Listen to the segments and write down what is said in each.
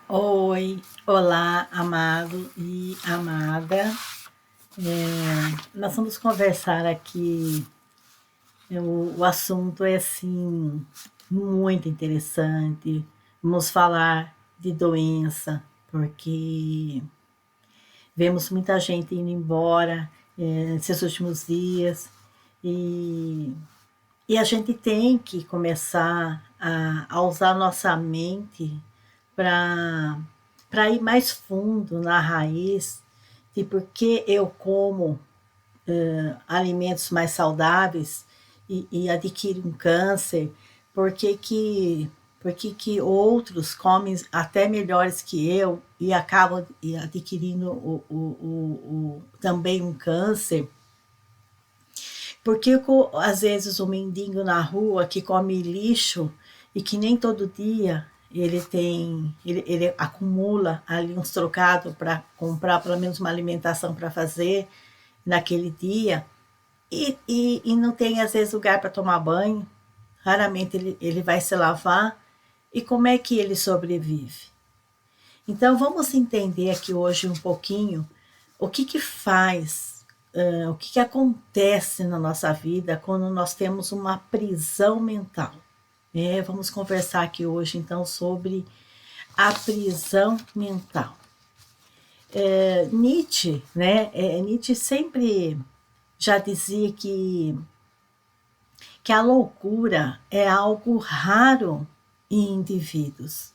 Oi, olá, amado e amada. Nós vamos conversar aqui. O assunto é assim muito interessante. Vamos falar de doença, porque vemos muita gente indo embora nesses últimos dias e, e a gente tem que começar a usar nossa mente para para ir mais fundo na raiz de por que eu como alimentos mais saudáveis e adquiro um câncer, por que outros comem até melhores que eu e acabam adquirindo também um câncer. Porque às vezes o mendigo na rua que come lixo e que nem todo dia ele acumula ali uns trocados para comprar pelo menos uma alimentação para fazer naquele dia e não tem às vezes lugar para tomar banho, raramente ele vai se lavar, e como é que ele sobrevive? Então vamos entender aqui hoje um pouquinho o que faz, o que acontece na nossa vida quando nós temos uma prisão mental. Vamos conversar aqui hoje então sobre a prisão mental. Nietzsche, né? Nietzsche sempre já dizia que a loucura é algo raro em indivíduos,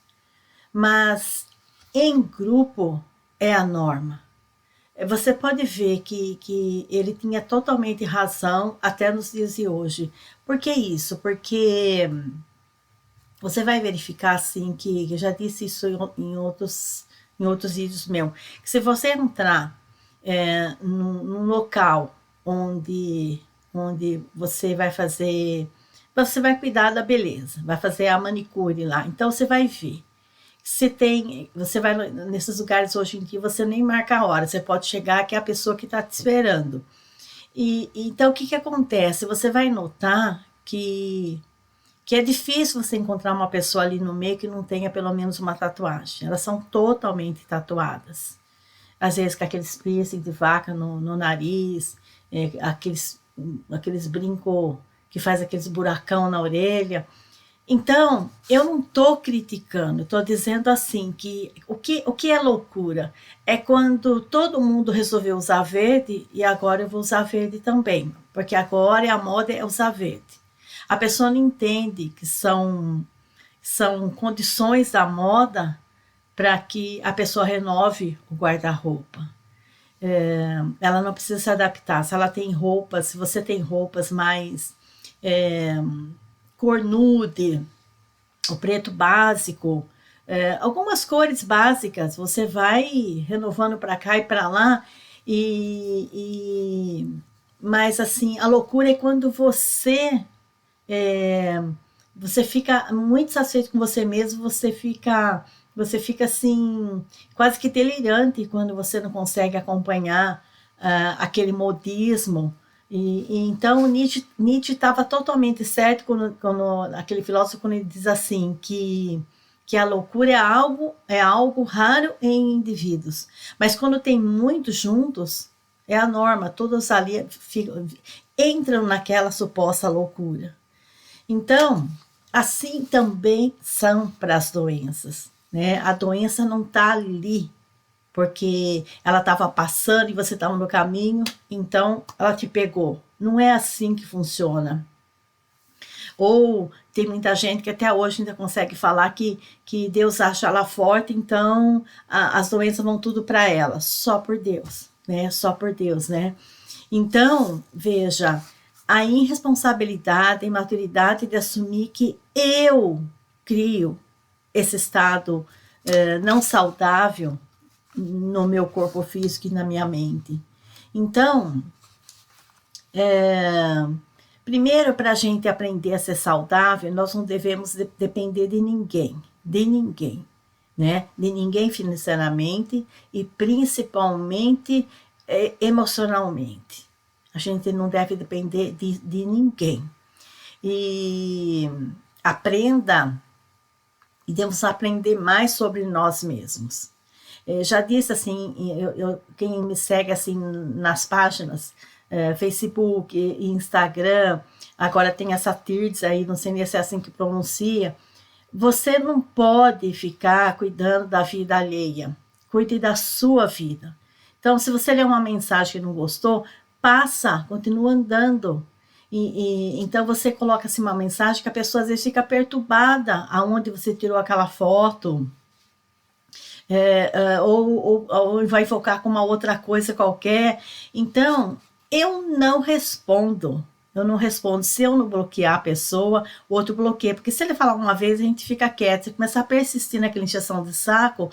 mas em grupo é a norma. Você pode ver que ele tinha totalmente razão até nos dias de hoje. Por que isso? Porque você vai verificar assim que eu já disse isso em outros vídeos meus, que se você entrar num local onde você vai cuidar da beleza, vai fazer a manicure lá, então você vai ver. Você vai nesses lugares hoje em dia, você nem marca a hora, você pode chegar que é a pessoa que está te esperando. Então o que acontece? Você vai notar que é difícil você encontrar uma pessoa ali no meio que não tenha pelo menos uma tatuagem. Elas são totalmente tatuadas. Às vezes com aqueles piercing de vaca no nariz, aqueles brincos que faz aqueles buracão na orelha. Então, eu não estou criticando, estou dizendo assim que o que é loucura? É quando todo mundo resolveu usar verde e agora eu vou usar verde também, porque agora a moda é usar verde. A pessoa não entende que são condições da moda para que a pessoa renove o guarda-roupa. Ela não precisa se adaptar. Se ela tem roupas, se você tem roupas mais é, cor nude, o preto básico, algumas cores básicas, você vai renovando para cá e para lá, mas assim, a loucura é quando você fica muito satisfeito com você mesmo, você fica assim, quase que delirante quando você não consegue acompanhar aquele modismo. Então Nietzsche estava totalmente certo quando aquele filósofo, quando ele diz assim que a loucura é algo raro em indivíduos, mas quando tem muitos juntos é a norma, todos ali entram naquela suposta loucura. Então, assim também são para as doenças, né? A doença não está ali porque ela estava passando e você estava no caminho, então ela te pegou. Não é assim que funciona. Ou tem muita gente que até hoje ainda consegue falar que Deus acha ela forte, então as doenças vão tudo para ela, só por Deus, né? Só por Deus, né? Então, veja, a irresponsabilidade, a imaturidade de assumir que eu crio esse estado não saudável no meu corpo físico e na minha mente. Então, primeiro, para a gente aprender a ser saudável, nós não devemos depender de ninguém, né? De ninguém financeiramente e principalmente emocionalmente. A gente não deve depender de ninguém. E aprenda e devemos aprender mais sobre nós mesmos. Já disse assim, quem me segue assim nas páginas, Facebook e Instagram, agora tem essa Tirdes aí, não sei nem se é assim que pronuncia, você não pode ficar cuidando da vida alheia, cuide da sua vida. Então, se você ler uma mensagem que não gostou, passa, continua andando. Então você coloca assim uma mensagem que a pessoa às vezes fica perturbada aonde você tirou aquela foto, ou vai focar com uma outra coisa qualquer. Então, eu não respondo. Eu não respondo. Se eu não bloquear a pessoa, o outro bloqueia. Porque se ele falar uma vez, a gente fica quieto. Se começar a persistir naquela encheção de saco,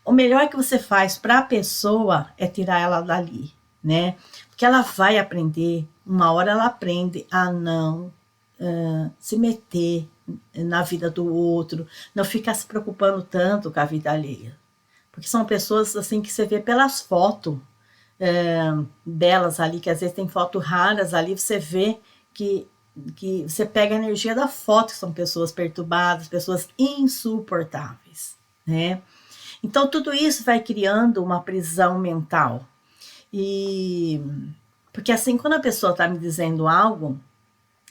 o melhor que você faz para a pessoa é tirar ela dali, né? Porque ela vai aprender. Uma hora ela aprende a não se meter na vida do outro, não ficar se preocupando tanto com a vida alheia. Porque são pessoas assim que você vê pelas fotos delas ali, que às vezes tem fotos raras ali, você vê que você pega a energia da foto, que são pessoas perturbadas, pessoas insuportáveis, né? Então tudo isso vai criando uma prisão mental. Porque assim, quando a pessoa está me dizendo algo,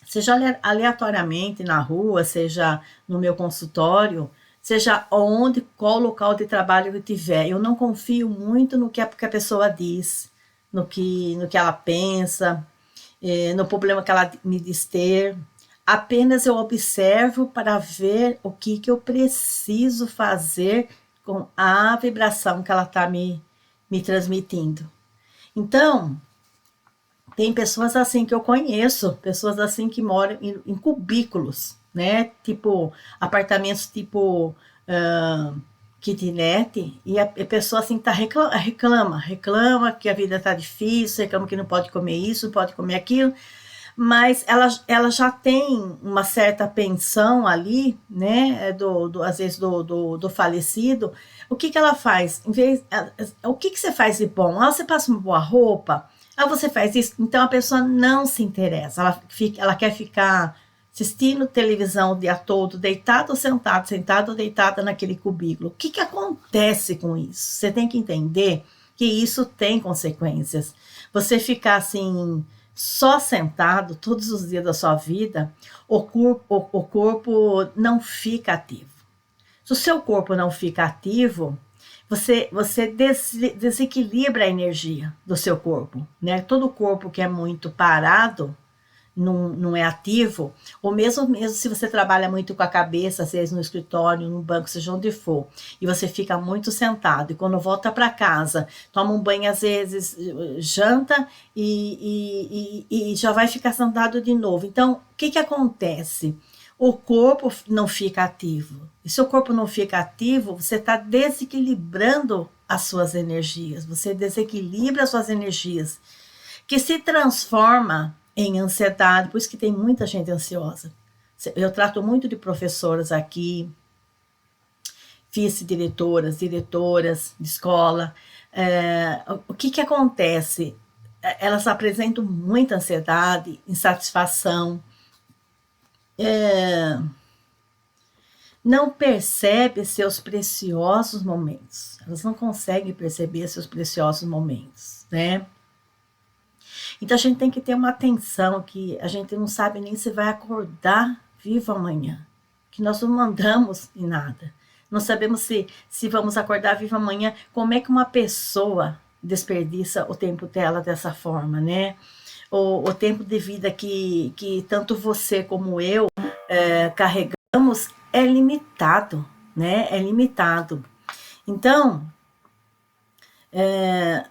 seja aleatoriamente na rua, seja no meu consultório, seja onde, qual local de trabalho eu tiver, eu não confio muito no que a pessoa diz, no que ela pensa, no problema que ela me diz ter. Apenas eu observo para ver o que eu preciso fazer com a vibração que ela está me transmitindo. Então, tem pessoas assim que eu conheço, pessoas assim que moram em cubículos, né? Tipo, apartamentos tipo kitnet, e a pessoa assim tá reclama que a vida tá difícil, reclama que não pode comer isso, não pode comer aquilo, mas ela já tem uma certa pensão ali, né? Às vezes do falecido. O que ela faz? O que você faz de bom? Você passa uma boa roupa? Você faz isso? Então a pessoa não se interessa, ela quer ficar assistindo televisão o dia todo, deitado ou sentado ou deitada naquele cubículo. O que acontece com isso? Você tem que entender que isso tem consequências. Você ficar assim, só sentado todos os dias da sua vida, o corpo não fica ativo. Se o seu corpo não fica ativo, você desequilibra a energia do seu corpo, né? Todo corpo que é muito parado, não é ativo, ou mesmo se você trabalha muito com a cabeça, seja no escritório, no banco, seja onde for, e você fica muito sentado, e quando volta para casa, toma um banho às vezes, janta, e já vai ficar sentado de novo. Então, o que acontece? O corpo não fica ativo. E se o corpo não fica ativo, você está desequilibrando as suas energias. Você desequilibra as suas energias, que se transforma em ansiedade. Por isso que tem muita gente ansiosa. Eu trato muito de professoras aqui, vice-diretoras, diretoras de escola. O que acontece? Elas apresentam muita ansiedade, insatisfação, não percebe seus preciosos momentos. Elas não conseguem perceber seus preciosos momentos, né? Então a gente tem que ter uma atenção que a gente não sabe nem se vai acordar vivo amanhã, que nós não mandamos em nada. Não sabemos se vamos acordar vivo amanhã. Como é que uma pessoa desperdiça o tempo dela dessa forma, né? O tempo de vida que tanto você como eu carregamos é limitado, né? É limitado. Então,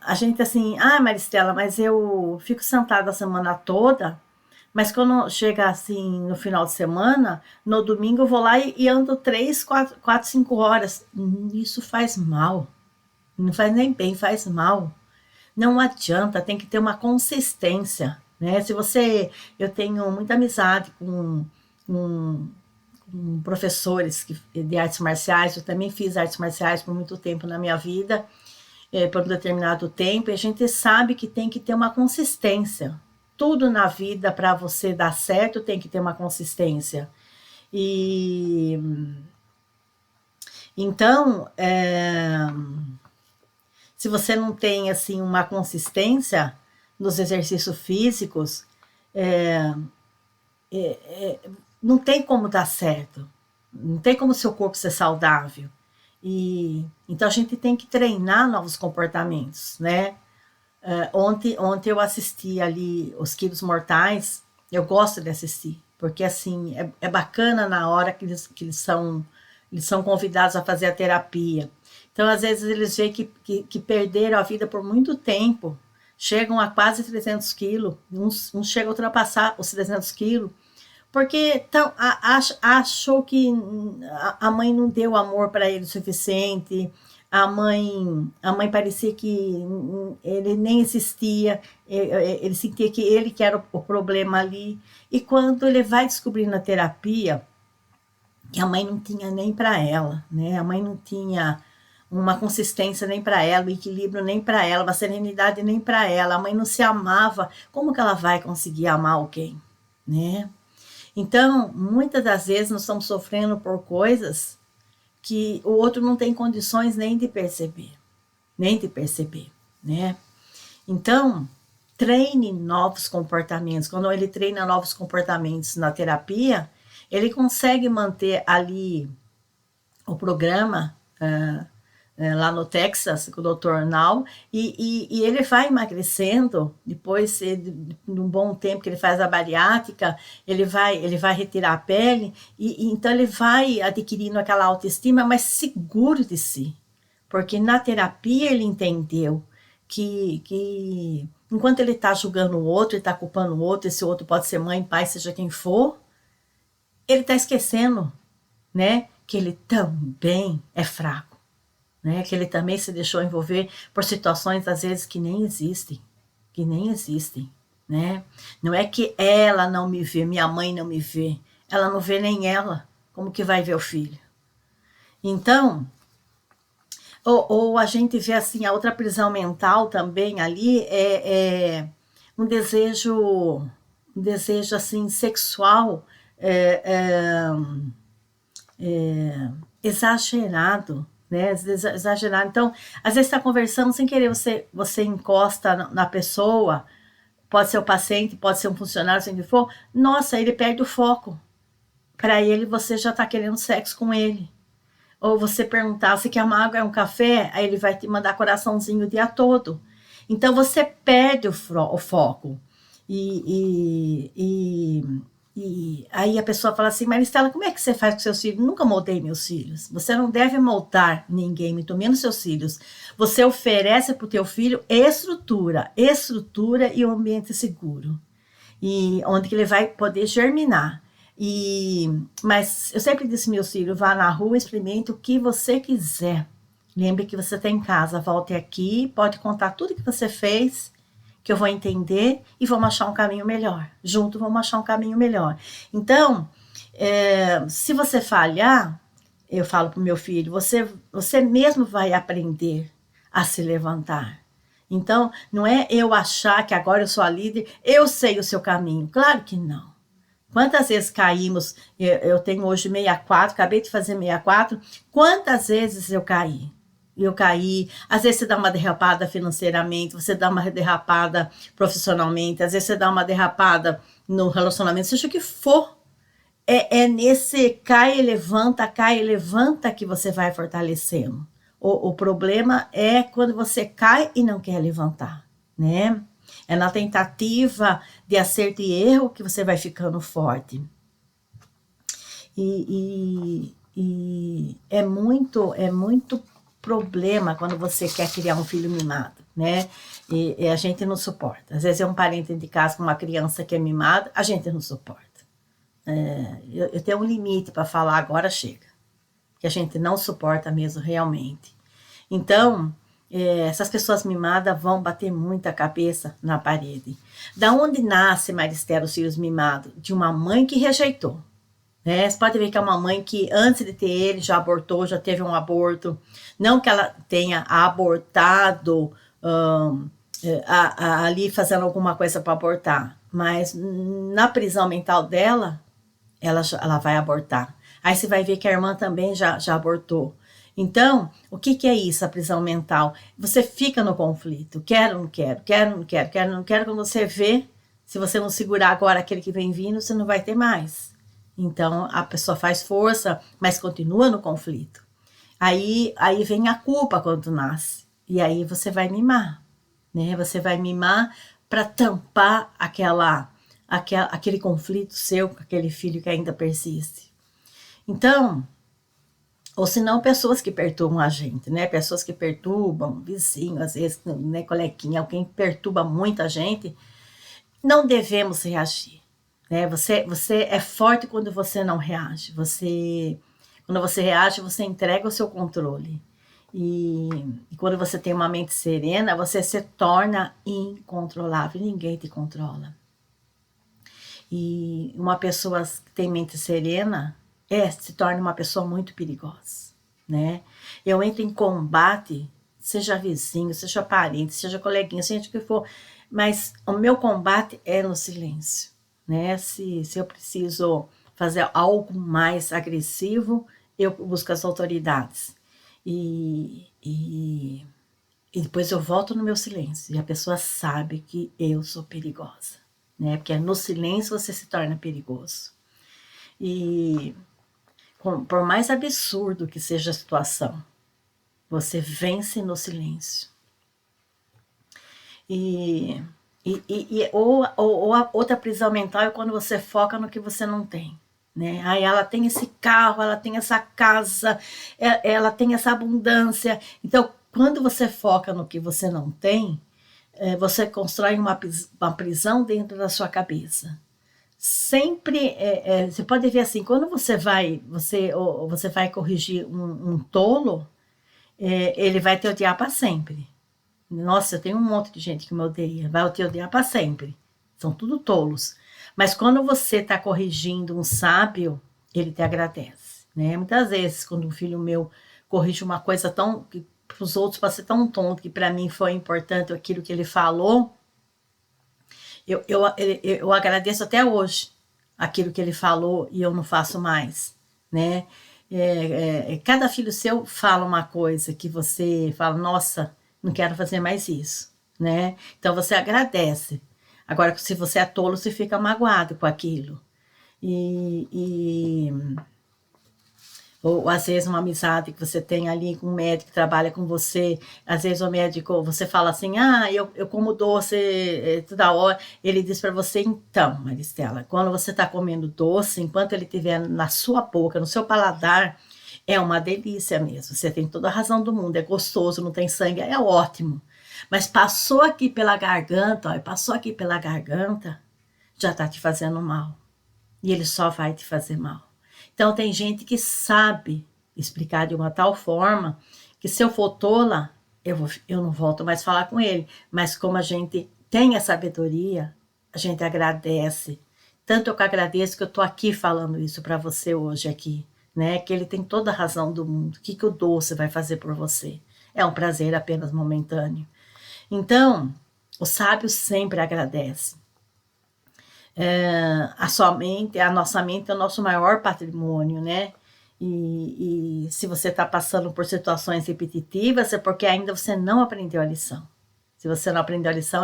a gente assim, Maristela, mas eu fico sentada a semana toda, mas quando chega assim no final de semana, no domingo eu vou lá e ando 3, 4, 5 horas. Isso faz mal. Não faz nem bem, faz mal. Não adianta, tem que ter uma consistência, né? Eu tenho muita amizade com professores de artes marciais, eu também fiz artes marciais por muito tempo na minha vida, por um determinado tempo, e a gente sabe que tem que ter uma consistência. Tudo na vida, para você dar certo, tem que ter uma consistência. E Então, se você não tem assim uma consistência nos exercícios físicos, não tem como dar certo, não tem como seu corpo ser saudável. E então a gente tem que treinar novos comportamentos, né? Ontem eu assisti ali os Quilos Mortais. Eu gosto de assistir, porque assim é bacana na hora que eles são convidados a fazer a terapia. Então, às vezes, eles veem que perderam a vida por muito tempo, chegam a quase 300 quilos, uns chegam a ultrapassar os 300 quilos, porque achou que a mãe não deu amor para ele o suficiente, a mãe parecia que ele nem existia, ele sentia que ele que era o problema ali. E quando ele vai descobrir na terapia que a mãe não tinha nem para ela, né? A mãe não tinha uma consistência nem para ela, um equilíbrio nem para ela, uma serenidade nem para ela, a mãe não se amava, como que ela vai conseguir amar alguém, né? Então, muitas das vezes nós estamos sofrendo por coisas que o outro não tem condições nem de perceber, né? Então, treine novos comportamentos. Quando ele treina novos comportamentos na terapia, ele consegue manter ali o programa lá no Texas, com o Dr. Now, e ele vai emagrecendo. Depois, de um bom tempo que ele faz a bariátrica, ele vai retirar a pele, e então ele vai adquirindo aquela autoestima, mas seguro de si. Porque na terapia ele entendeu que enquanto ele está julgando o outro, ele está culpando o outro, esse outro pode ser mãe, pai, seja quem for, ele está esquecendo, né, que ele também é fraco, né, que ele também se deixou envolver por situações, às vezes, que nem existem, né? Não é que ela não me vê, minha mãe não me vê, ela não vê nem ela, como que vai ver o filho? Então, ou a gente vê assim, a outra prisão mental também ali é um desejo assim, sexual, exagerado, né? Exagerado. Então, às vezes está conversando sem querer, você encosta na pessoa, pode ser o paciente, pode ser um funcionário, seja o que for, nossa, ele perde o foco. Para ele, você já está querendo sexo com ele. Ou você perguntar, você quer uma água, é um café? Aí ele vai te mandar coraçãozinho o dia todo. Então, você perde o foco. E aí a pessoa fala assim, Maristela, como é que você faz com seus filhos? Nunca moldei meus filhos. Você não deve moldar ninguém, muito menos seus filhos. Você oferece para o teu filho estrutura e um ambiente seguro. E onde que ele vai poder germinar. Mas eu sempre disse, meu filho, vá na rua, experimente o que você quiser. Lembre que você está em casa, volte aqui, pode contar tudo que você fez, que eu vou entender e vamos achar um caminho melhor. Junto vamos achar um caminho melhor. Então, se você falhar, eu falo para o meu filho, você mesmo vai aprender a se levantar. Então, não é eu achar que agora eu sou a líder, eu sei o seu caminho. Claro que não. Quantas vezes caímos? Eu tenho hoje 64, acabei de fazer 64. Quantas vezes eu caí? Às vezes você dá uma derrapada financeiramente, você dá uma derrapada profissionalmente, às vezes você dá uma derrapada no relacionamento, seja o que for. É nesse cai e levanta que você vai fortalecendo. O problema é quando você cai e não quer levantar, né? É na tentativa de acerto e erro que você vai ficando forte. E é muito problema quando você quer criar um filho mimado, né? E a gente não suporta. Às vezes é um parente de casa com uma criança que é mimada, a gente não suporta. Eu tenho um limite para falar, agora chega. Que a gente não suporta mesmo realmente. Então, essas pessoas mimadas vão bater muita cabeça na parede. Da onde nasce, Maristela, os filhos mimados? De uma mãe que rejeitou. Né? Você pode ver que é uma mãe que antes de ter ele já abortou, já teve um aborto. Não que ela tenha abortado ali fazendo alguma coisa para abortar, mas na prisão mental dela, ela vai abortar. Aí você vai ver que a irmã também já abortou. Então, o que que é isso, a prisão mental? Você fica no conflito, quero, não quero, quero, não quero, quero, não quero, quando você vê, se você não segurar agora aquele que vem vindo, você não vai ter mais. Então, a pessoa faz força, mas continua no conflito. Aí vem a culpa quando nasce, e aí você vai mimar, né? Você vai mimar para tampar aquele conflito seu com aquele filho que ainda persiste. Então, ou se não, pessoas que perturbam a gente, né? Pessoas que perturbam, vizinho, às vezes, né, coleguinha, alguém que perturba muita gente, não devemos reagir, né? Você é forte quando você não reage. Quando você reage, você entrega o seu controle. E quando você tem uma mente serena, você se torna incontrolável, ninguém te controla. E uma pessoa que tem mente serena se torna uma pessoa muito perigosa, né? Eu entro em combate, seja vizinho, seja parente, seja coleguinha, seja o que for, mas o meu combate é no silêncio, né? Se eu preciso fazer algo mais agressivo, eu busco as autoridades. E depois eu volto no meu silêncio, e a pessoa sabe que eu sou perigosa, né? Porque no silêncio você se torna perigoso. E por mais absurdo que seja a situação, você vence no silêncio. Ou a outra prisão mental é quando você foca no que você não tem, né? Aí ela tem esse carro, ela tem essa casa, ela tem essa abundância. Então, quando você foca no que você não tem, você constrói uma prisão dentro da sua cabeça. Sempre, você pode ver assim, quando você vai corrigir um tolo, ele vai te odiar para sempre. Nossa, eu tenho um monte de gente que me odeia, vai te odiar para sempre. São tudo tolos. Mas quando você está corrigindo um sábio, ele te agradece, né? Muitas vezes, quando um filho meu corrige uma coisa tão que para os outros pode ser tão tonto, que para mim foi importante aquilo que ele falou, eu agradeço até hoje aquilo que ele falou e eu não faço mais, né? Cada filho seu fala uma coisa que você fala, nossa, não quero fazer mais isso, né? Então você agradece. Agora, se você é tolo, você fica magoado com aquilo. E ou às vezes uma amizade que você tem ali com um médico que trabalha com você, às vezes o médico, você fala assim, eu como doce toda hora, ele diz para você, então, Maristela, quando você está comendo doce, enquanto ele estiver na sua boca, no seu paladar, é uma delícia mesmo, você tem toda a razão do mundo, é gostoso, não tem sangue, é ótimo, mas passou aqui pela garganta, já está te fazendo mal, e ele só vai te fazer mal. Então, tem gente que sabe explicar de uma tal forma que se eu for tola, eu não volto mais falar com ele. Mas como a gente tem a sabedoria, a gente agradece. Tanto eu que agradeço que eu estou aqui falando isso para você hoje aqui, né? Que ele tem toda a razão do mundo. O que o doce vai fazer por você? É um prazer apenas momentâneo. Então, o sábio sempre agradece. A nossa mente é o nosso maior patrimônio, né? E se você está passando por situações repetitivas, é porque ainda você não aprendeu a lição. Se você não aprendeu a lição,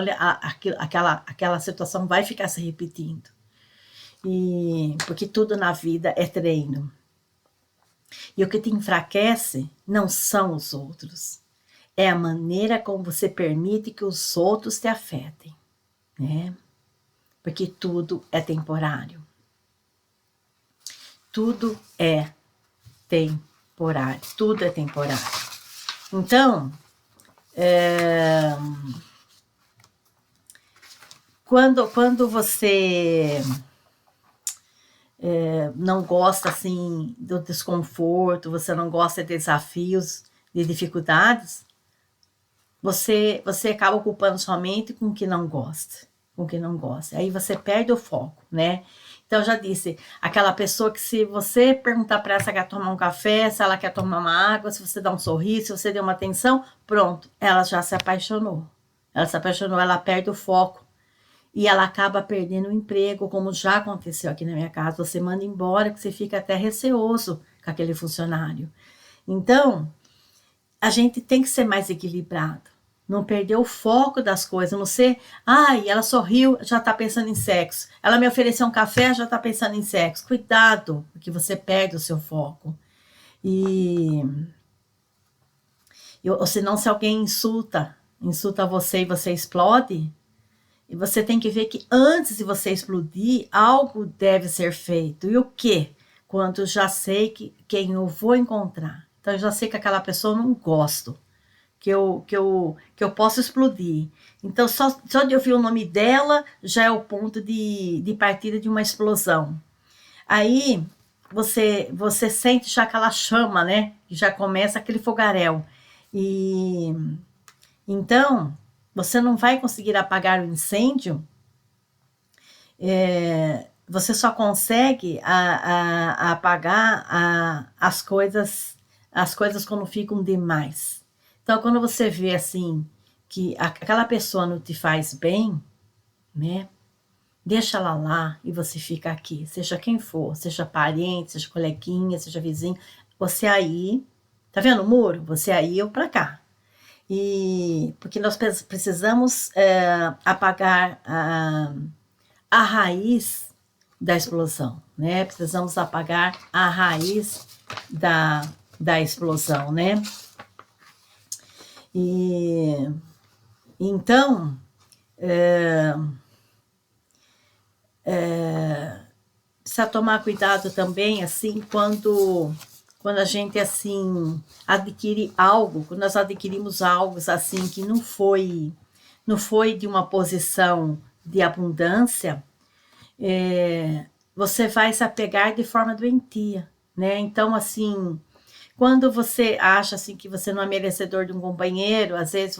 aquela situação vai ficar se repetindo. Porque tudo na vida é treino. E o que te enfraquece não são os outros. É a maneira como você permite que os outros te afetem, né? Porque tudo é temporário. Tudo é temporário. Tudo é temporário. Então, quando você não gosta assim do desconforto, você não gosta de desafios, de dificuldades, você acaba ocupando sua mente com o que não gosta. Aí você perde o foco, né? Então, eu já disse, aquela pessoa que se você perguntar para ela se ela quer tomar um café, se ela quer tomar uma água, se você dá um sorriso, se você deu uma atenção, pronto, ela já se apaixonou. Ela perde o foco. E ela acaba perdendo o emprego, como já aconteceu aqui na minha casa. Você manda embora, que você fica até receoso com aquele funcionário. Então, a gente tem que ser mais equilibrado. Não perder o foco das coisas, não ser, ai, ela sorriu, já está pensando em sexo. Ela me ofereceu um café, já está pensando em sexo. Cuidado, porque você perde o seu foco. Ou senão, se alguém insulta você e você explode, e você tem que ver que antes de você explodir, algo deve ser feito. E o quê? Quando eu já sei quem eu vou encontrar. Então, eu já sei que aquela pessoa eu não gosto. Que eu posso explodir. Então, só de eu ouvir o nome dela, já é o ponto de partida de uma explosão. Aí, você sente já aquela chama, né? Já começa aquele fogaréu. E então, você não vai conseguir apagar o incêndio, você só consegue apagar as coisas quando ficam demais. Então, quando você vê assim, que aquela pessoa não te faz bem, né? Deixa ela lá e você fica aqui, seja quem for, seja parente, seja coleguinha, seja vizinho, você aí, tá vendo o muro? Você aí, eu pra cá. Porque nós precisamos apagar a raiz da explosão, né? Precisamos apagar a raiz da explosão, né? Então, precisa tomar cuidado também, assim, quando a gente, assim, adquire algo, quando nós adquirimos algo, assim, que não foi de uma posição de abundância, você vai se apegar de forma doentia, né? Então, assim, quando você acha, assim, que você não é merecedor de um companheiro, às vezes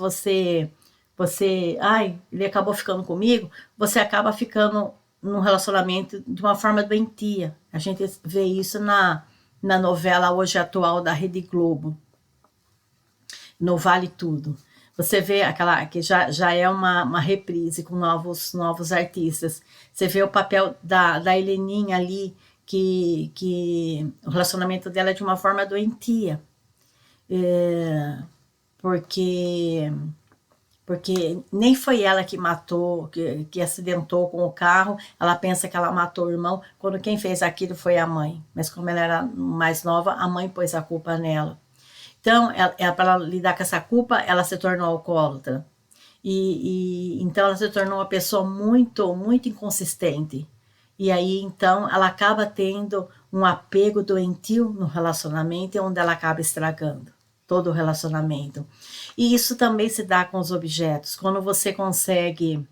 ai, ele acabou ficando comigo, você acaba ficando num relacionamento de uma forma doentia. A gente vê isso na novela hoje atual da Rede Globo, no Vale Tudo. Você vê aquela que já é uma reprise com novos artistas. Você vê o papel da Heleninha ali, que o relacionamento dela é de uma forma doentia. Porque nem foi ela que matou, que acidentou com o carro, ela pensa que ela matou o irmão, quando quem fez aquilo foi a mãe. Mas como ela era mais nova, a mãe pôs a culpa nela. Então, para lidar com essa culpa, ela se tornou alcoólatra. Então, ela se tornou uma pessoa muito, muito inconsistente. E aí, então, ela acaba tendo um apego doentio no relacionamento, onde ela acaba estragando todo o relacionamento. E isso também se dá com os objetos. Quando você consegue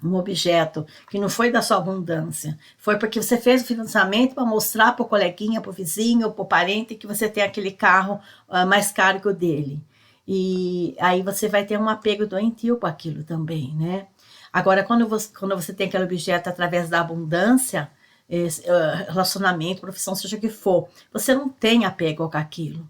um objeto que não foi da sua abundância, foi porque você fez o financiamento para mostrar para o coleguinha, para o vizinho, para o parente que você tem aquele carro mais caro que o dele. E aí você vai ter um apego doentio com aquilo também, né? Agora, quando você tem aquele objeto através da abundância, relacionamento, profissão, seja o que for, você não tem apego com aquilo.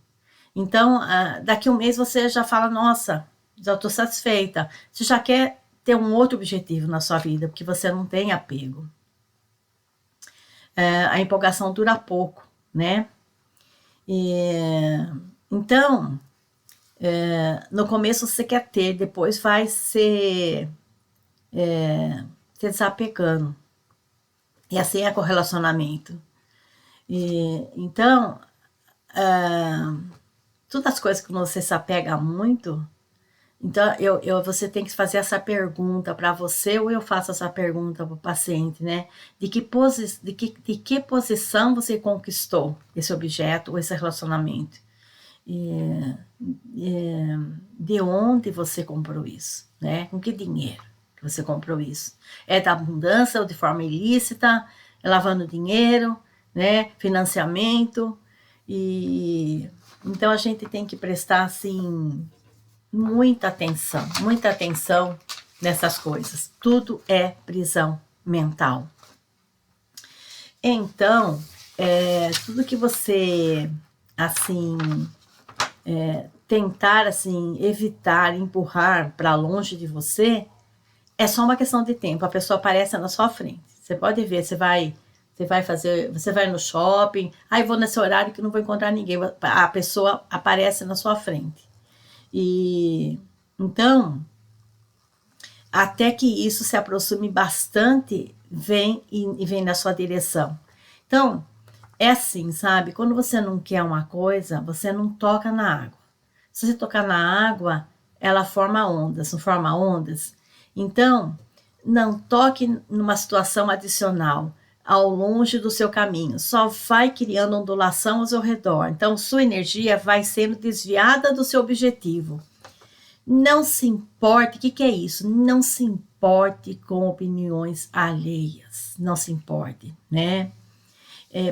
Então, daqui a um mês você já fala, nossa, já estou satisfeita. Você já quer ter um outro objetivo na sua vida, porque você não tem apego. A empolgação dura pouco, né? Então, no começo você quer ter, depois vai se desapegando. E assim é com o relacionamento. Então, todas as coisas que você se apega muito, então você tem que fazer essa pergunta para você, ou eu faço essa pergunta para o paciente, né? De que posição você conquistou esse objeto ou esse relacionamento? De onde você comprou isso, né? Com que dinheiro que você comprou isso? É da abundância ou de forma ilícita? É lavando dinheiro, né? Financiamento? Então a gente tem que prestar assim muita atenção nessas coisas. Tudo é prisão mental. Então, tudo que você assim tentar assim evitar, empurrar para longe de você, é só uma questão de tempo. A pessoa aparece na sua frente. Você pode ver, você vai Você vai no shopping, aí vou nesse horário que não vou encontrar ninguém. A pessoa aparece na sua frente. E então, até que isso se aproxime bastante, vem e vem na sua direção. Então, é assim, sabe? Quando você não quer uma coisa, você não toca na água. Se você tocar na água, ela forma ondas, não forma ondas? Então, não toque numa situação adicional ao longe do seu caminho, só vai criando ondulação ao seu redor. Então, sua energia vai sendo desviada do seu objetivo. Não se importe, o que é isso? Não se importe com opiniões alheias, não se importe, né?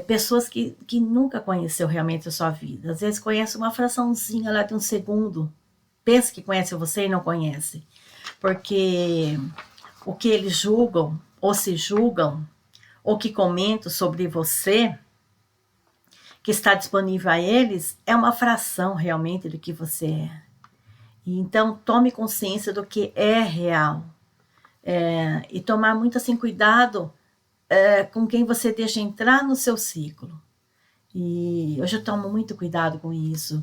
Pessoas que nunca conheceu realmente a sua vida, às vezes conhece uma fraçãozinha lá de um segundo, pensa que conhece você e não conhece, porque o que eles julgam, ou se julgam, ou que comentam sobre você, que está disponível a eles, é uma fração realmente do que você é. Então, tome consciência do que é real. E tomar muito assim, cuidado com quem você deixa entrar no seu ciclo. E hoje eu tomo muito cuidado com isso,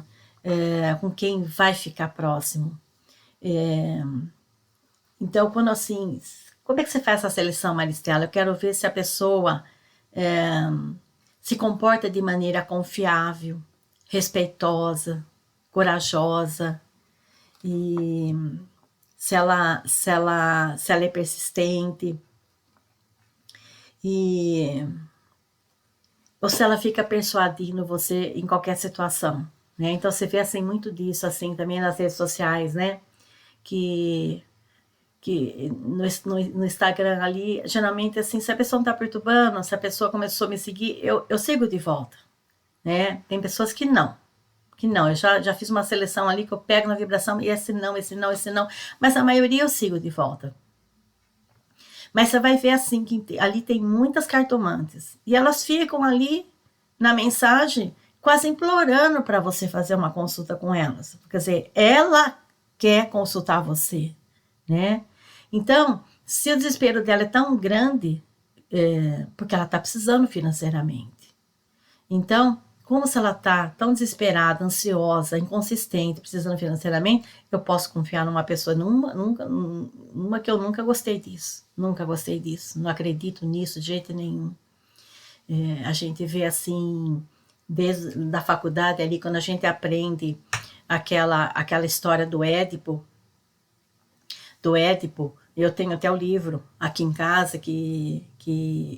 com quem vai ficar próximo. Então, quando assim, como é que você faz essa seleção, Maristela? Eu quero ver se a pessoa se comporta de maneira confiável, respeitosa, corajosa, e se ela é persistente, ou se ela fica persuadindo você em qualquer situação, né? Então você vê assim muito disso assim também nas redes sociais, né? Que no Instagram ali, geralmente assim, se a pessoa não tá perturbando, se a pessoa começou a me seguir, eu sigo de volta, né? Tem pessoas que não, eu já fiz uma seleção ali que eu pego na vibração, e esse não, mas a maioria eu sigo de volta. Mas você vai ver assim, que ali tem muitas cartomantes, e elas ficam ali na mensagem, quase implorando para você fazer uma consulta com elas. Quer dizer, ela quer consultar você, né? Então, se o desespero dela é tão grande, porque ela está precisando financeiramente. Então, como se ela está tão desesperada, ansiosa, inconsistente, precisando financeiramente, eu posso confiar numa pessoa, numa que eu nunca gostei disso. Nunca gostei disso. Não acredito nisso de jeito nenhum. A gente vê assim, desde da faculdade ali, quando a gente aprende aquela história do Édipo, eu tenho até o livro aqui em casa, que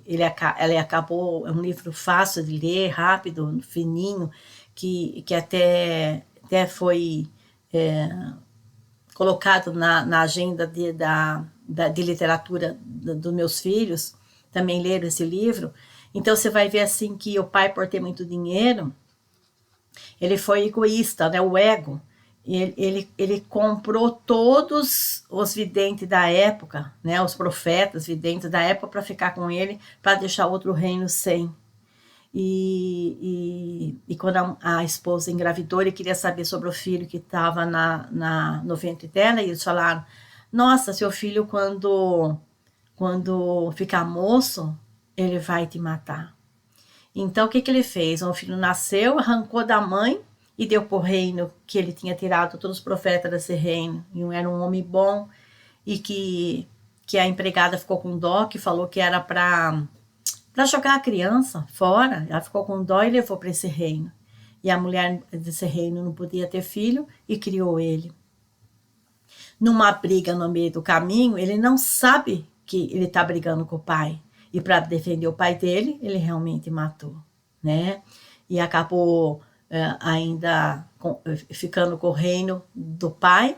ele acabou, é um livro fácil de ler, rápido, fininho, que até foi colocado na agenda de literatura dos meus filhos, também leram esse livro. Então você vai ver assim que o pai, por ter muito dinheiro, ele foi egoísta, né? O ego. Ele comprou todos os videntes da época, né? Os profetas videntes da época, para ficar com ele, para deixar outro reino sem. E quando a esposa engravidou, ele queria saber sobre o filho que estava no ventre dela, e eles falaram: nossa, seu filho, quando ficar moço, ele vai te matar. Então, o que ele fez? O filho nasceu, arrancou da mãe e deu para o reino que ele tinha tirado todos os profetas desse reino. E era um homem bom, e que a empregada ficou com dó, que falou que era para jogar a criança fora. Ela ficou com dó e levou para esse reino. E a mulher desse reino não podia ter filho e criou ele. Numa briga no meio do caminho, ele não sabe que ele está brigando com o pai. E para defender o pai dele, ele realmente matou, né? E acabou ainda ficando com o reino do pai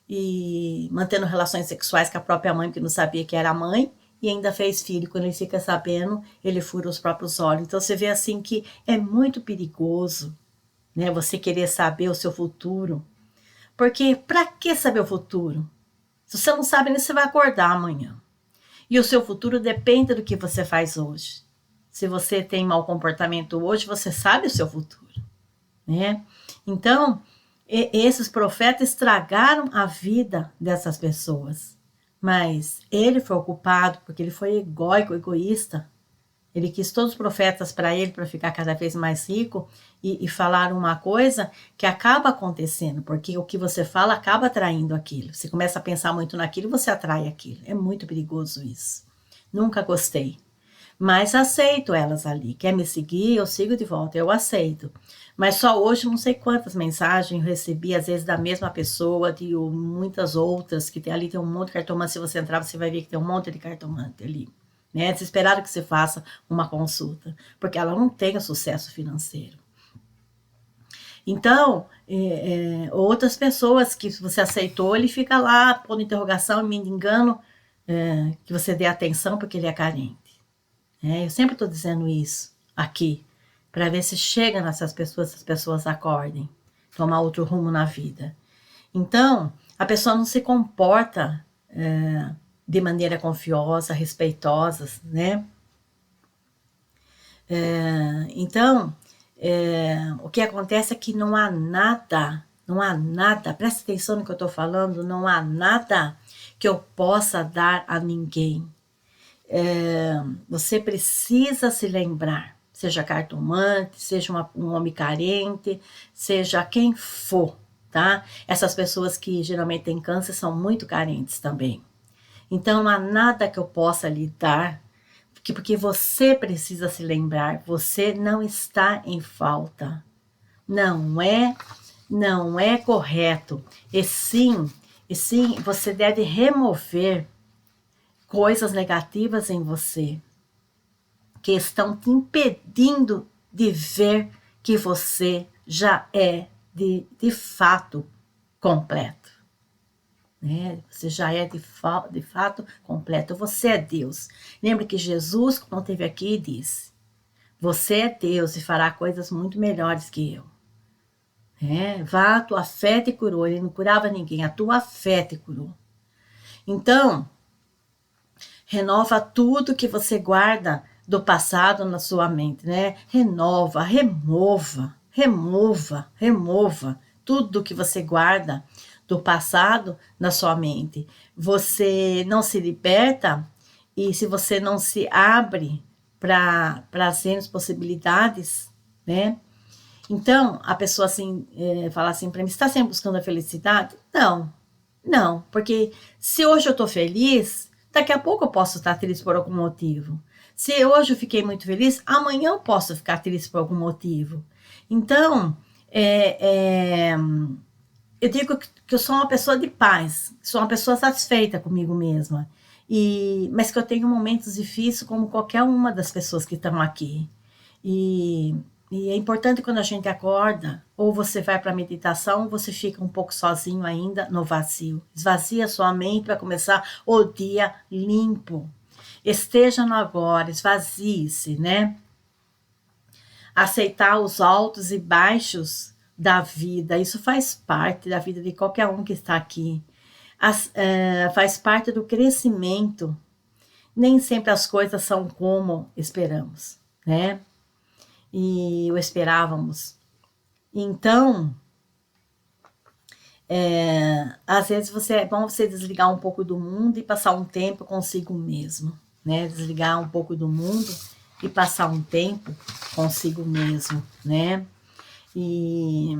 e mantendo relações sexuais com a própria mãe, que não sabia que era a mãe, e ainda fez filho. Quando ele fica sabendo, ele fura os próprios olhos. Então você vê assim que é muito perigoso, né? Você querer saber o seu futuro. Porque para que saber o futuro? Se você não sabe, nem você vai acordar amanhã. E o seu futuro depende do que você faz hoje. Se você tem mau comportamento hoje, você sabe o seu futuro, né? Então, esses profetas estragaram a vida dessas pessoas. Mas ele foi ocupado porque ele foi egóico, egoísta, Ele quis todos os profetas para ele, para ficar cada vez mais rico, e falar uma coisa que acaba acontecendo, porque o que você fala acaba atraindo aquilo. Você começa a pensar muito naquilo, você atrai aquilo. É muito perigoso isso. Nunca gostei. Mas aceito elas ali. Quer me seguir? Eu sigo de volta, eu aceito. Mas só hoje não sei quantas mensagens eu recebi, às vezes da mesma pessoa, de muitas outras, que ali tem um monte de cartomante. Se você entrar, você vai ver que tem um monte de cartomante ali. Né? Desesperado que você faça uma consulta, porque ela não tem o sucesso financeiro. Então, outras pessoas que você aceitou, ele fica lá, pondo interrogação, me engano, que você dê atenção porque ele é carente. Eu sempre estou dizendo isso aqui, para ver se chega nessas pessoas, se as pessoas acordem, tomar outro rumo na vida. Então, a pessoa não se comporta de maneira confiosa, respeitosa, né? Então, o que acontece é que não há nada, presta atenção no que eu estou falando, não há nada que eu possa dar a ninguém. Você precisa se lembrar, seja cartomante, seja um homem carente, seja quem for, tá? Essas pessoas que geralmente têm câncer são muito carentes também. Então, não há nada que eu possa lhe dar, porque você precisa se lembrar, você não está em falta. Não é correto. E sim, você deve remover coisas negativas em você que estão te impedindo de ver que você já é de fato completo. Né? Você já é de fato completo. Você é Deus. Lembre que Jesus, quando esteve aqui, disse: você é Deus e fará coisas muito melhores que eu. Vá, a tua fé te curou. Ele não curava ninguém, a tua fé te curou. Então, renova tudo que você guarda do passado na sua mente, né? Renova, remova tudo que você guarda do passado na sua mente. Você não se liberta e se você não se abre para as possibilidades, né? Então, a pessoa assim, fala assim para mim: você está sempre buscando a felicidade? Não, porque se hoje eu estou feliz, daqui a pouco eu posso estar triste por algum motivo. Se hoje eu fiquei muito feliz, amanhã eu posso ficar triste por algum motivo. Então, eu digo que eu sou uma pessoa de paz, sou uma pessoa satisfeita comigo mesma. Mas que eu tenho momentos difíceis como qualquer uma das pessoas que estão aqui. E é importante quando a gente acorda, ou você vai para a meditação, ou você fica um pouco sozinho ainda no vazio. Esvazia sua mente para começar o dia limpo. Esteja no agora, esvazie-se, né? Aceitar os altos e baixos da vida, isso faz parte da vida de qualquer um que está aqui. Faz parte do crescimento. Nem sempre as coisas são como esperamos, né? E o esperávamos. Então, às vezes é bom você desligar um pouco do mundo e passar um tempo consigo mesmo, né? Desligar um pouco do mundo e passar um tempo consigo mesmo, né? E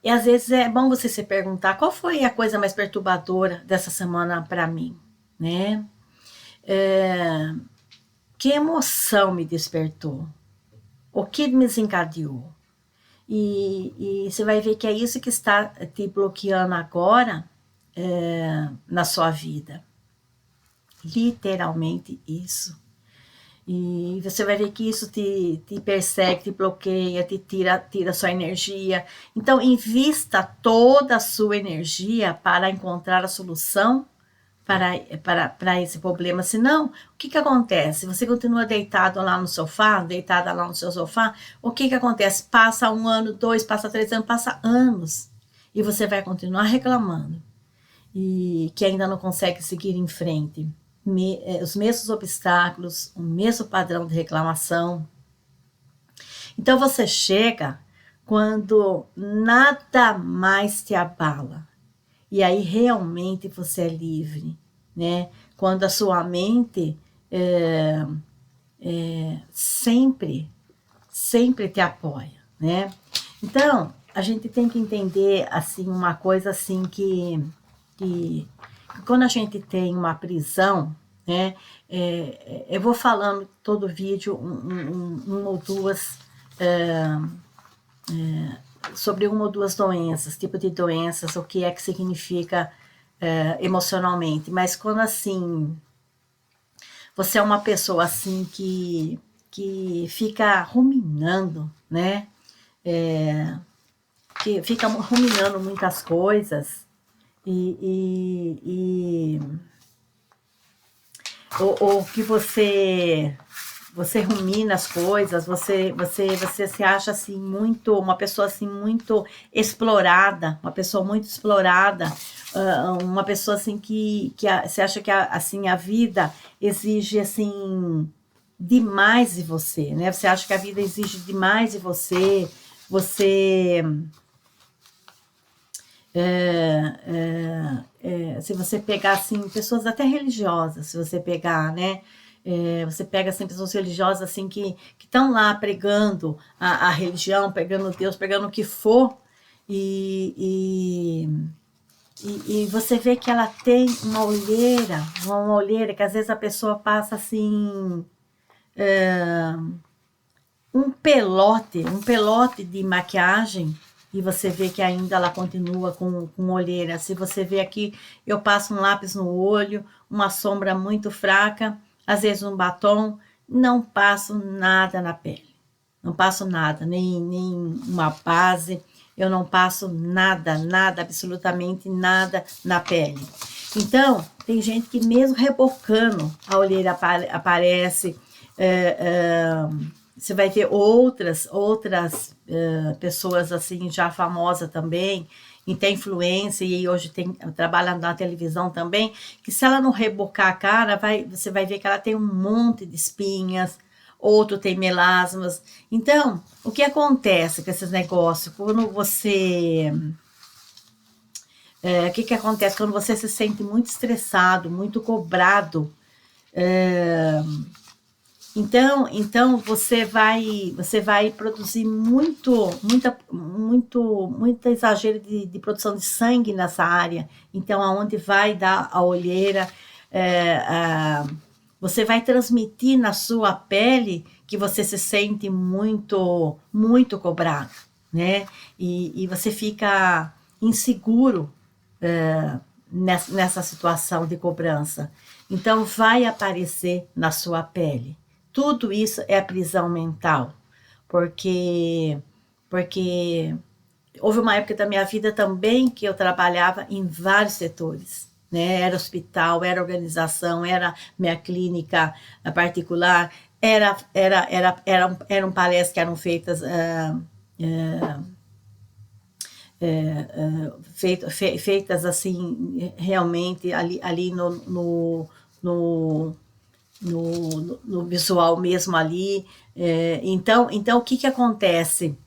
às vezes é bom você se perguntar qual foi a coisa mais perturbadora dessa semana para mim, né? Que emoção me despertou? O que me desencadeou? E você vai ver que é isso que está te bloqueando agora na sua vida. Literalmente isso. E você vai ver que isso te persegue, te bloqueia, te tira sua energia. Então, invista toda a sua energia para encontrar a solução para esse problema. Senão, o que acontece? Você continua deitado lá no sofá, deitada lá no seu sofá, o que acontece? Passa 1 ano, 2, passa 3 anos, passa anos. E você vai continuar reclamando. E que ainda não consegue seguir em frente. Os mesmos obstáculos, o mesmo padrão de reclamação. Então você chega quando nada mais te abala. E aí realmente você é livre, né? Quando a sua mente sempre, sempre te apoia, né? Então, a gente tem que entender, assim, uma coisa assim que quando a gente tem uma prisão, né? Eu vou falando todo vídeo um ou duas sobre uma ou duas doenças, tipo de doenças, o que é que significa emocionalmente. Mas quando assim você é uma pessoa assim que fica ruminando, né? Que fica ruminando muitas coisas e ou que você rumina as coisas, você se acha assim muito, uma pessoa assim muito explorada, uma pessoa muito explorada, uma pessoa assim que você acha que assim a vida exige assim demais de você, né? Você acha que a vida exige demais de você, você se você pegar assim pessoas até religiosas, se você pegar, né, você pega assim pessoas religiosas assim que estão lá pregando a religião, pregando Deus, pregando o que for e, e você vê que ela tem uma olheira que às vezes a pessoa passa assim um pelote de maquiagem e você vê que ainda ela continua com olheira. Se você vê aqui, eu passo um lápis no olho, uma sombra muito fraca, às vezes um batom, não passo nada na pele. Não passo nada, nem uma base, eu não passo nada, nada, absolutamente nada na pele. Então, tem gente que mesmo rebocando, a olheira aparece, você vai ver outras pessoas assim já famosas também, e tem influência, e hoje trabalha na televisão também, que se ela não rebocar a cara, você vai ver que ela tem um monte de espinhas, outro tem melasmas. Então, o que acontece com esses negócios? Quando você... o que acontece? Quando você se sente muito estressado, muito cobrado, então você vai produzir muito exagero de produção de sangue nessa área. Então, aonde vai dar a olheira, você vai transmitir na sua pele que você se sente muito, muito cobrado, né? E você fica inseguro nessa situação de cobrança. Então, vai aparecer na sua pele. Tudo isso é a prisão mental, porque houve uma época da minha vida também que eu trabalhava em vários setores, né? Era hospital, era organização, era minha clínica particular, eram palestras que eram feitas feitas assim realmente ali no visual mesmo ali. Então o que acontece?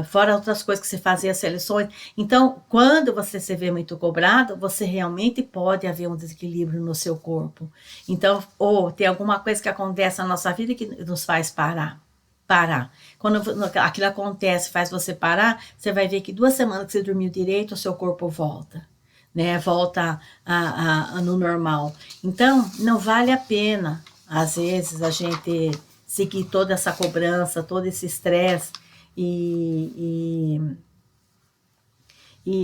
Fora outras coisas que você fazia seleções. Então, quando você se vê muito cobrado, você realmente pode haver um desequilíbrio no seu corpo. Então, ou tem alguma coisa que acontece na nossa vida que nos faz parar. Quando aquilo acontece, faz você parar, você vai ver que 2 semanas que você dormiu direito, o seu corpo volta, né? Volta no normal. Então, não vale a pena, às vezes, a gente seguir toda essa cobrança, todo esse estresse e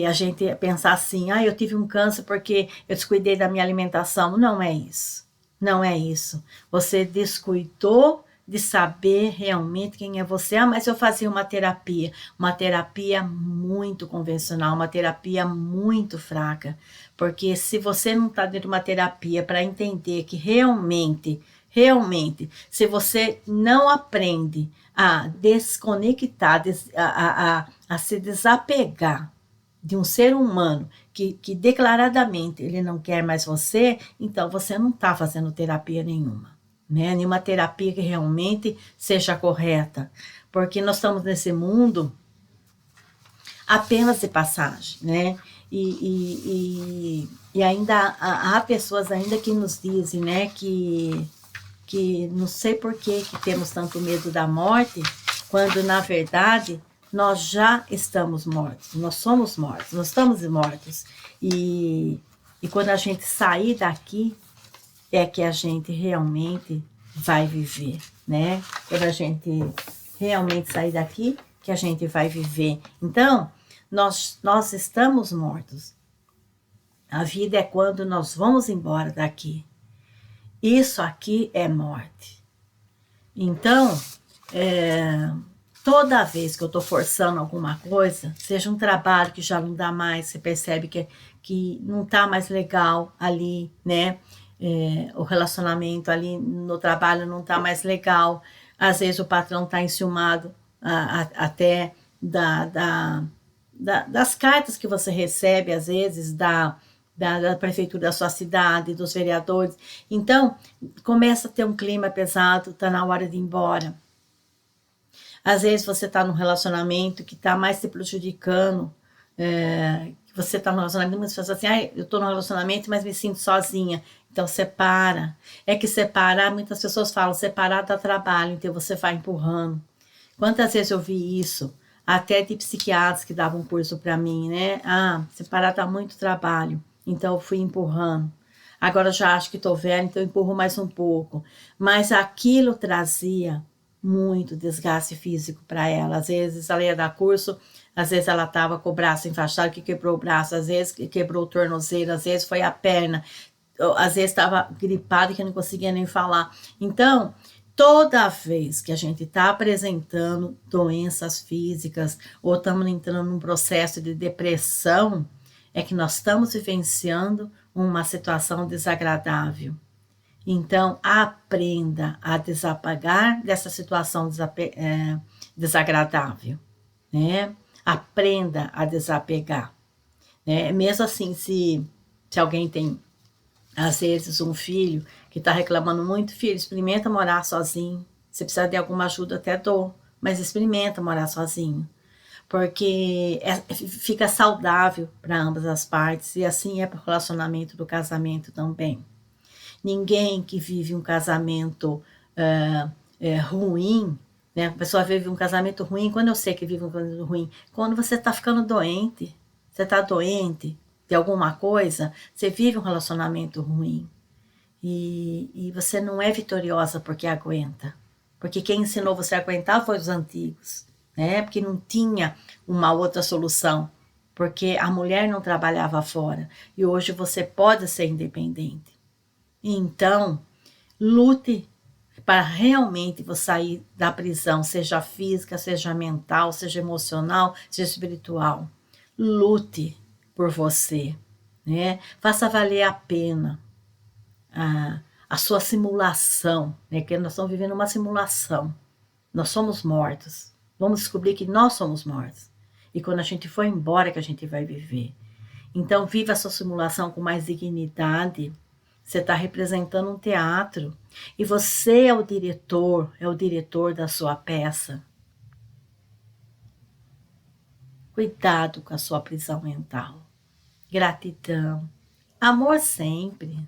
a gente pensar assim, eu tive um câncer porque eu descuidei da minha alimentação. Não é isso. Não é isso. Você descuidou de saber realmente quem é você. Mas eu fazia uma terapia muito convencional, uma terapia muito fraca. Porque se você não está dentro de uma terapia para entender que realmente, se você não aprende a desconectar, a se desapegar de um ser humano que declaradamente ele não quer mais você, então você não está fazendo terapia nenhuma, né? Nenhuma terapia que realmente seja correta, porque nós estamos nesse mundo apenas de passagem, né? E ainda há pessoas ainda que nos dizem, né, que que não sei por que temos tanto medo da morte, quando na verdade nós já estamos mortos, nós somos mortos, nós estamos mortos. E quando a gente sair daqui, é que a gente realmente vai viver, né? Quando a gente realmente sair daqui, que a gente vai viver. Então, nós estamos mortos. A vida é quando nós vamos embora daqui. Isso aqui é morte. Então, toda vez que eu estou forçando alguma coisa, seja um trabalho que já não dá mais, você percebe que não está mais legal ali, né? O relacionamento ali no trabalho não está mais legal. Às vezes o patrão está enciumado até das cartas que você recebe, às vezes, da prefeitura da sua cidade, dos vereadores. Então, começa a ter um clima pesado, está na hora de ir embora. Às vezes você está num relacionamento que está mais te prejudicando, que você está num relacionamento, muitas pessoas assim, eu estou num relacionamento, mas me sinto sozinha. Então, separa. É que separar, muitas pessoas falam, separar dá trabalho, então você vai empurrando. Quantas vezes eu vi isso? Até de psiquiatras que davam um curso para mim, né? Separar dá muito trabalho. Então, eu fui empurrando. Agora eu já acho que estou velha, então eu empurro mais um pouco. Mas aquilo trazia muito desgaste físico para ela. Às vezes ela ia dar curso, às vezes ela estava com o braço enfaixado, que quebrou o braço, às vezes quebrou o tornozelo, às vezes foi a perna, às vezes estava gripada que não conseguia nem falar. Então, toda vez que a gente está apresentando doenças físicas ou estamos entrando num processo de depressão, é que nós estamos vivenciando uma situação desagradável. Então, aprenda a desapegar dessa situação desagradável, né? Aprenda a desapegar, né? Mesmo assim, se alguém tem, às vezes, um filho que está reclamando muito, filho, experimenta morar sozinho. Se precisar de alguma ajuda, até dou, mas experimenta morar sozinho. Porque fica saudável para ambas as partes, e assim é para o relacionamento do casamento também. Ninguém que vive um casamento ruim, né? A pessoa vive um casamento ruim. Quando eu sei que vive um casamento ruim, quando você está ficando doente, você está doente de alguma coisa, você vive um relacionamento ruim. E você não é vitoriosa porque aguenta. Porque quem ensinou você a aguentar foi os antigos, né? Porque não tinha uma outra solução. Porque a mulher não trabalhava fora. E hoje você pode ser independente. Então, lute para realmente você sair da prisão, seja física, seja mental, seja emocional, seja espiritual. Lute por você, né? Faça valer a pena a sua simulação, né? Que nós estamos vivendo uma simulação. Nós somos mortos. Vamos descobrir que nós somos mortos. E quando a gente for embora que a gente vai viver. Então, viva a sua simulação com mais dignidade. Você está representando um teatro e você é o diretor da sua peça. Cuidado com a sua prisão mental. Gratidão. Amor sempre.